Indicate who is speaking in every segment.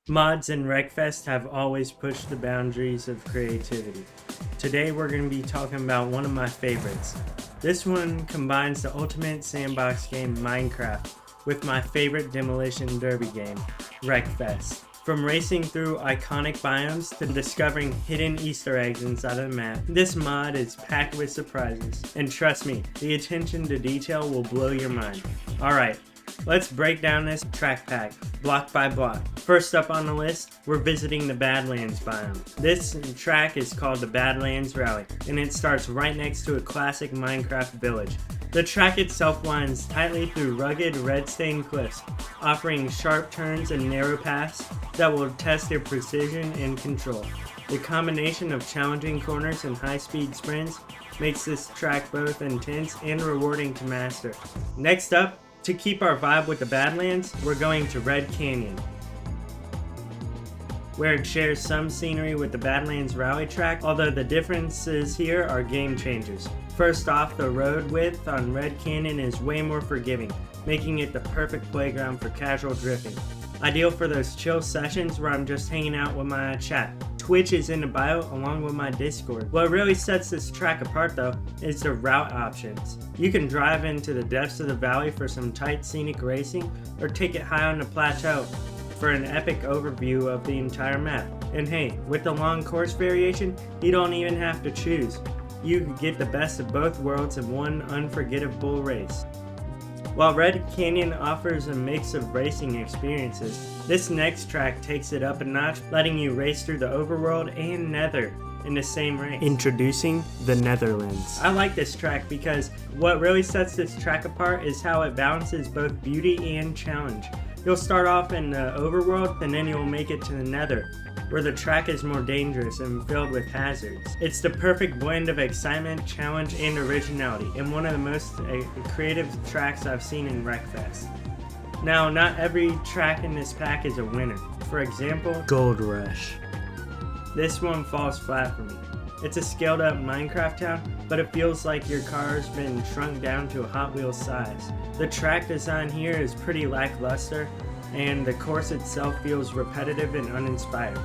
Speaker 1: Mods in Wreckfest have always pushed the boundaries of creativity. Today we're going to be talking about one of my favorites. This one combines the ultimate sandbox game Minecraft with my favorite demolition derby game, Wreckfest. From racing through iconic biomes to discovering hidden Easter eggs inside of the map, this mod is packed with surprises. And trust me, the attention to detail will blow your mind. Alright, let's break down this track pack, block by block. First up on the list, we're visiting the Badlands biome. This track is called the Badlands Rally, and it starts right next to a classic Minecraft village. The track itself winds tightly through rugged red-stained cliffs, offering sharp turns and narrow paths that will test your precision and control. The combination of challenging corners and high-speed sprints makes this track both intense and rewarding to master. Next up, to keep our vibe with the Badlands, we're going to Red Canyon, where it shares some scenery with the Badlands Rally track, although the differences here are game changers. First off, the road width on Red Canyon is way more forgiving, making it the perfect playground for casual drifting. Ideal for those chill sessions where I'm just hanging out with my chat. Twitch is in the bio along with my Discord. What really sets this track apart though is the route options. You can drive into the depths of the valley for some tight scenic racing, or take it high on the plateau for an epic overview of the entire map. And hey, with the long course variation, you don't even have to choose. You get the best of both worlds in one unforgettable race. While Red Canyon offers a mix of racing experiences, this next track takes it up a notch, letting you race through the overworld and nether in the same race. Introducing the Netherlands. I like this track because what really sets this track apart is how it balances both beauty and challenge. You'll start off in the overworld and then you'll make it to the nether, where the track is more dangerous and filled with hazards. It's the perfect blend of excitement, challenge, and originality, and one of the most creative tracks I've seen in Wreckfest. Now, not every track in this pack is a winner. For example, Goldrush. This one falls flat for me. It's a scaled up Minecraft town, but it feels like your car's been shrunk down to a Hot Wheels size. The track design here is pretty lackluster, and the course itself feels repetitive and uninspired.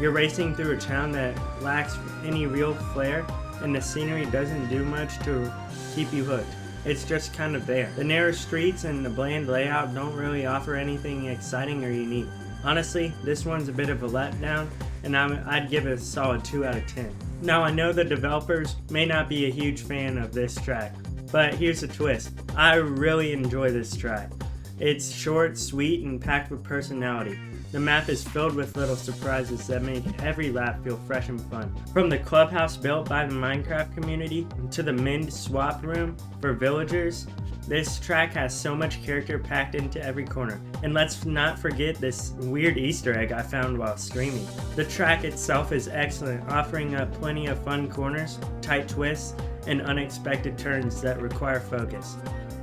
Speaker 1: You're racing through a town that lacks any real flair, and the scenery doesn't do much to keep you hooked. It's just kind of there. The narrow streets and the bland layout don't really offer anything exciting or unique. Honestly, this one's a bit of a letdown, and I'd give it a solid 2 out of 10. Now, I know the developers may not be a huge fan of this track, but here's the twist. I really enjoy this track. It's short, sweet, and packed with personality. The map is filled with little surprises that make every lap feel fresh and fun. From the clubhouse built by the Minecraft community to the Mend swap room for villagers, this track has so much character packed into every corner. And let's not forget this weird Easter egg I found while streaming. The track itself is excellent, offering up plenty of fun corners, tight twists, and unexpected turns that require focus.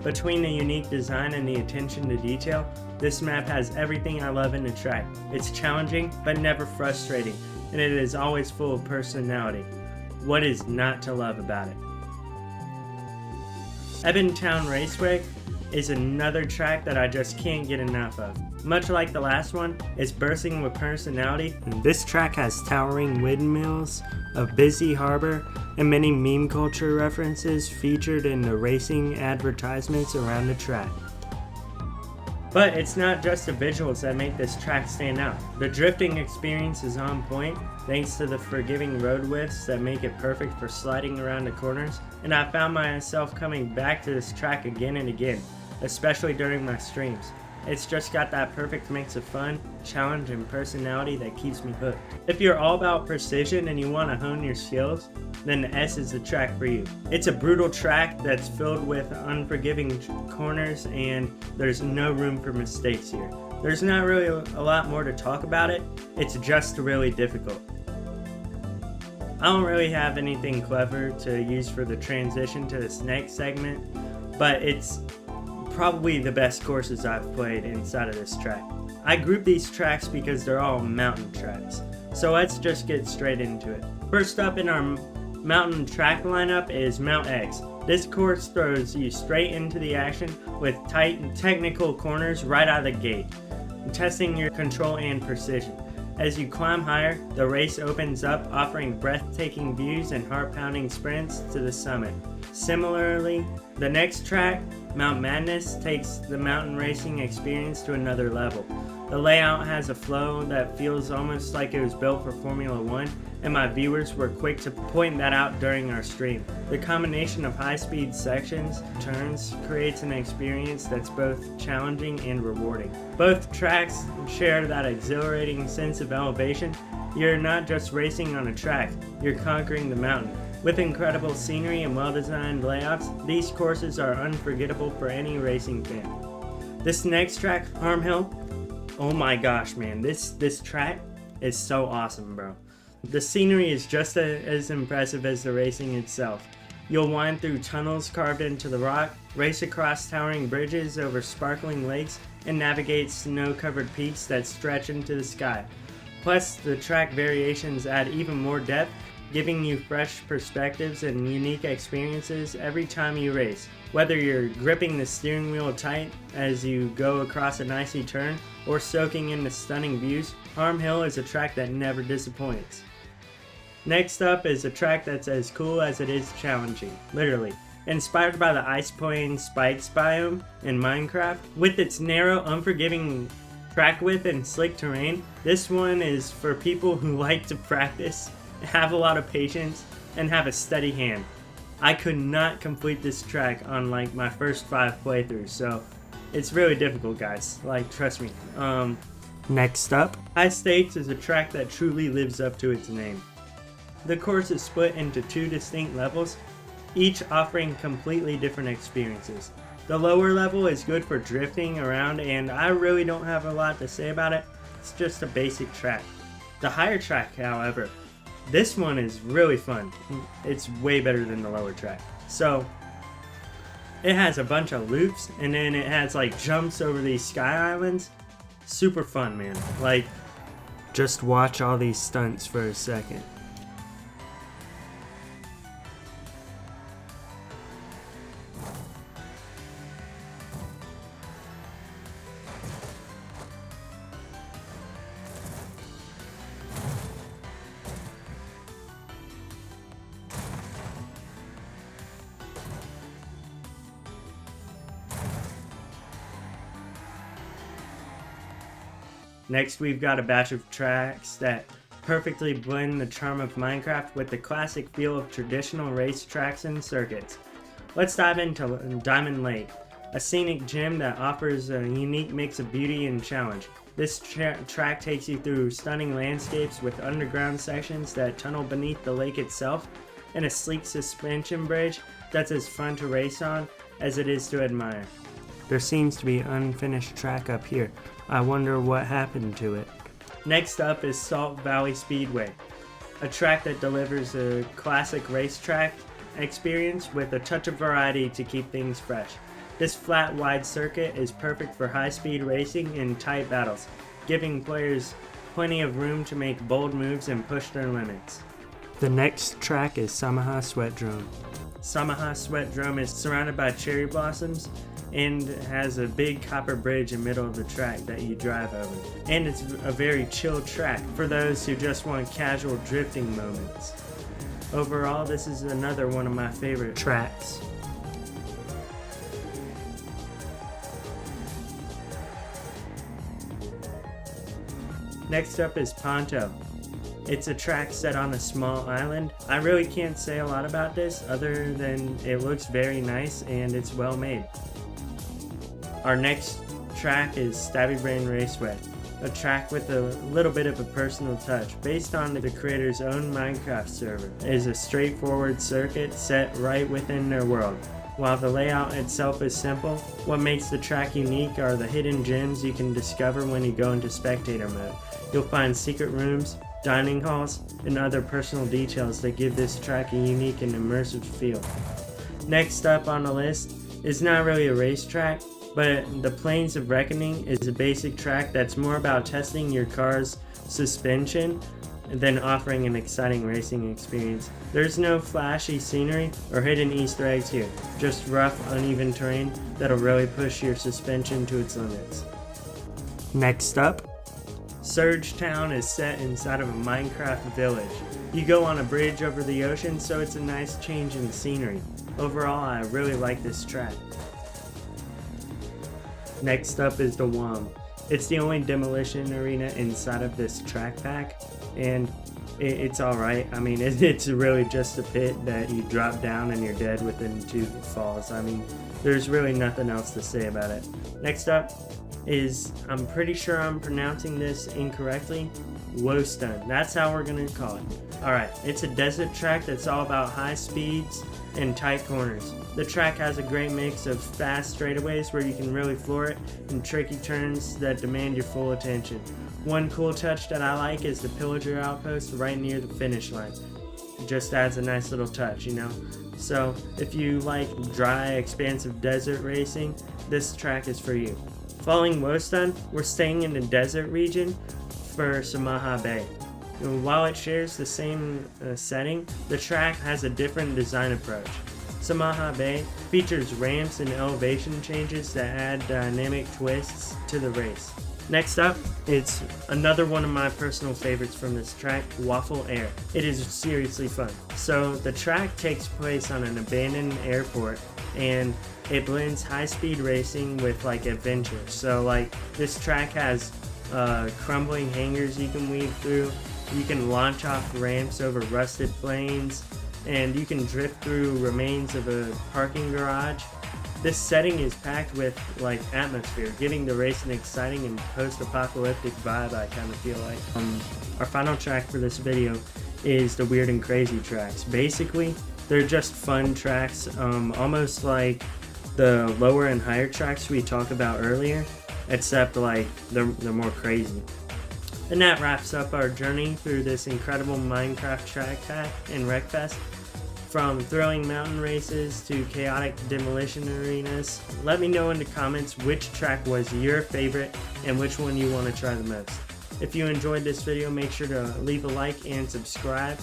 Speaker 1: Between the unique design and the attention to detail, this map has everything I love in the track. It's challenging, but never frustrating, and it is always full of personality. What is not to love about it? Ebintown Raceway is another track that I just can't get enough of. Much like the last one, it's bursting with personality. This track has towering windmills, a busy harbor, and many meme culture references featured in the racing advertisements around the track. But it's not just the visuals that make this track stand out. The drifting experience is on point thanks to the forgiving road widths that make it perfect for sliding around the corners, and I found myself coming back to this track again and again, especially during my streams. It's just got that perfect mix of fun, challenge, and personality that keeps me hooked. If you're all about precision and you want to hone your skills, then the S is the track for you. It's a brutal track that's filled with unforgiving corners, and there's no room for mistakes here. There's not really a lot more to talk about it, it's just really difficult. I don't really have anything clever to use for the transition to this next segment, but it's probably the best courses I've played inside of this track. I group these tracks because they're all mountain tracks, so let's just get straight into it. First up in our mountain track lineup is Mount X. This course throws you straight into the action with tight and technical corners right out of the gate. testing your control and precision. As you climb higher, the race opens up, offering breathtaking views and heart-pounding sprints to the summit. Similarly, the next track, Mount Madness, takes the mountain racing experience to another level. The layout has a flow that feels almost like it was built for Formula 1, and my viewers were quick to point that out during our stream. The combination of high-speed sections, turns, creates an experience that's both challenging and rewarding. Both tracks share that exhilarating sense of elevation. You're not just racing on a track, you're conquering the mountain. With incredible scenery and well-designed layouts, these courses are unforgettable for any racing fan. This next track, Harm Hill, oh my gosh, man, this track is so awesome, bro. The scenery is just as impressive as the racing itself. You'll wind through tunnels carved into the rock, race across towering bridges over sparkling lakes, and navigate snow-covered peaks that stretch into the sky. Plus, the track variations add even more depth, giving you fresh perspectives and unique experiences every time you race. Whether you're gripping the steering wheel tight as you go across an icy turn, or soaking in the stunning views, Harm Hill is a track that never disappoints. Next up is a track that's as cool as it is challenging, literally. Inspired by the Ice Plain Spikes biome in Minecraft, with its narrow, unforgiving track width and slick terrain, this one is for people who like to practice, have a lot of patience, and have a steady hand. I could not complete this track on like my first 5 playthroughs, so it's really difficult, guys. Like, trust me. Next up, High Stakes is a track that truly lives up to its name. The course is split into 2 distinct levels, each offering completely different experiences. The lower level is good for drifting around, and I really don't have a lot to say about it. It's just a basic track. The higher track, however, this one is really fun. It's way better than the lower track. So, it has a bunch of loops, and then it has like jumps over these sky islands. Super fun, man. Like, just watch all these stunts for a second. Next, we've got a batch of tracks that perfectly blend the charm of Minecraft with the classic feel of traditional race tracks and circuits. Let's dive into Diamond Lake, a scenic gem that offers a unique mix of beauty and challenge. This track takes you through stunning landscapes with underground sections that tunnel beneath the lake itself, and a sleek suspension bridge that's as fun to race on as it is to admire. There seems to be an unfinished track up here. I wonder what happened to it. Next up is Saltvalley Speedway, a track that delivers a classic racetrack experience with a touch of variety to keep things fresh. This flat, wide circuit is perfect for high-speed racing and tight battles, giving players plenty of room to make bold moves and push their limits. The next track is Samaha Sweatdrome. Samaha Sweatdrome is surrounded by cherry blossoms and has a big copper bridge in the middle of the track that you drive over. And it's a very chill track for those who just want casual drifting moments. Overall, this is another one of my favorite tracks. Next up is Ponto. It's a track set on a small island. I really can't say a lot about this other than it looks very nice and it's well made. Our next track is Stabbybrain Raceway, a track with a little bit of a personal touch. Based on the creator's own Minecraft server, it is a straightforward circuit set right within their world. While the layout itself is simple, what makes the track unique are the hidden gems you can discover when you go into spectator mode. You'll find secret rooms, dining halls, and other personal details that give this track a unique and immersive feel. Next up on the list is not really a racetrack, but the Plains of Wreckoning is a basic track that's more about testing your car's suspension than offering an exciting racing experience. There's no flashy scenery or hidden Easter eggs here, just rough, uneven terrain that'll really push your suspension to its limits. Next up, Surgetown is set inside of a Minecraft village. You go on a bridge over the ocean, so it's a nice change in scenery. Overall, I really like this track. Next up is the WOM. It's the only demolition arena inside of this track pack, and it's alright. I mean, it's really just a pit that you drop down and you're dead within 2 falls. I mean, there's really nothing else to say about it. Next up is, I'm pretty sure I'm pronouncing this incorrectly, Woestijn. That's how we're going to call it. Alright, it's a desert track that's all about high speeds and tight corners. The track has a great mix of fast straightaways where you can really floor it and tricky turns that demand your full attention. One cool touch that I like is the pillager outpost right near the finish line. It just adds a nice little touch, you know? So if you like dry, expansive desert racing, this track is for you. Following Woestijn, we're staying in the desert region for Samaha Bay. While it shares the same setting, the track has a different design approach. Samaha Bay features ramps and elevation changes that add dynamic twists to the race. Next up, it's another one of my personal favorites from this track, Waffle Air. It is seriously fun. So the track takes place on an abandoned airport, and it blends high-speed racing with like adventure. So like this track has crumbling hangars you can weave through. You can launch off ramps over rusted plains, and you can drift through remains of a parking garage. This setting is packed with like atmosphere, giving the race an exciting and post-apocalyptic vibe, I kind of feel like. Our final track for this video is the Weird and Crazy tracks. Basically, they're just fun tracks, almost like the lower and higher tracks we talked about earlier, except like they're more crazy. And that wraps up our journey through this incredible Minecraft track pack in Wreckfest. From thrilling mountain races to chaotic demolition arenas, let me know in the comments which track was your favorite and which one you want to try the most. If you enjoyed this video, make sure to leave a like and subscribe.